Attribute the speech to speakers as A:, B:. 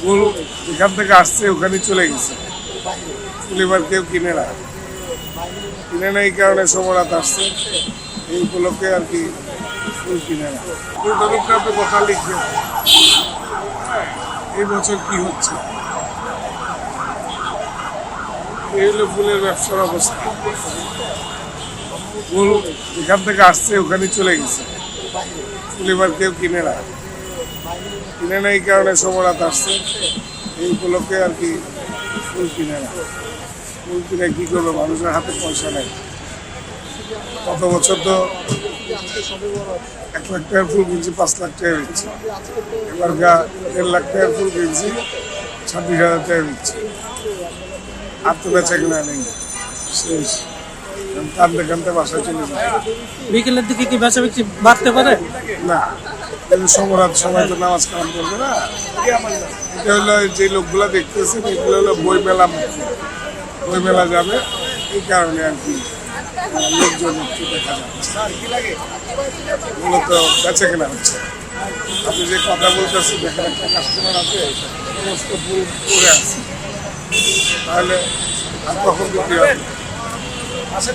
A: ফুল যেখান থেকে আসছে ওখানে চলে গেছে, ফুল এবার কেউ কিনে না, কিনে না, এই কারণে সমরাত আসছে, এই উপলক্ষে আর কি ফুল কিনে না। ফুলটার উপরে আপনি কথা লিখবেন এই বছর কি হচ্ছে, এই হলো ফুলের ব্যবসার অবস্থা। ফুল যেখান থেকে আসছে ওখানে চলে গেছে, ফুল এবার কেউ কিনে না, কিনে না, এই কারণে সমরাত আসছে, এই উপলক্ষে আর কি ফুল কিনে না। ফুল কিনে কী করবে, মানুষের হাতে পয়সা নেই। গত বছর তো 1 লাখ টাকার ফুল কিনছি, 5 লাখ টাকা দিচ্ছি, এবার 1.5 লাখ টাকার ফুল কিনছি, 26,000 টাকা দিচ্ছি। আর তো বেচা কিনা নেই, শেষ। কানতে কানতে বাসায় চলে যায়।
B: বিকেলের দিকে কি বেচা বিক্রি বাড়তে পারে?
A: না, কিন্তু সমরাত সবাই তো নামাজ কালাম করবে না। এটা হলো যে লোকগুলা দেখতেছেন এগুলো হলো বই মেলা, বই মেলা যাবে, এই কারণে আর কি লোকজন একটু দেখা যাচ্ছে, মূলত বেচা কেনা হচ্ছে। আপনি যে কথা বলতেছেন, দেখেন একটা কাস্টমার আছে সমস্ত ফুল করে আছে, তাহলে আর কখন বিক্রি হবে? আচ্ছা।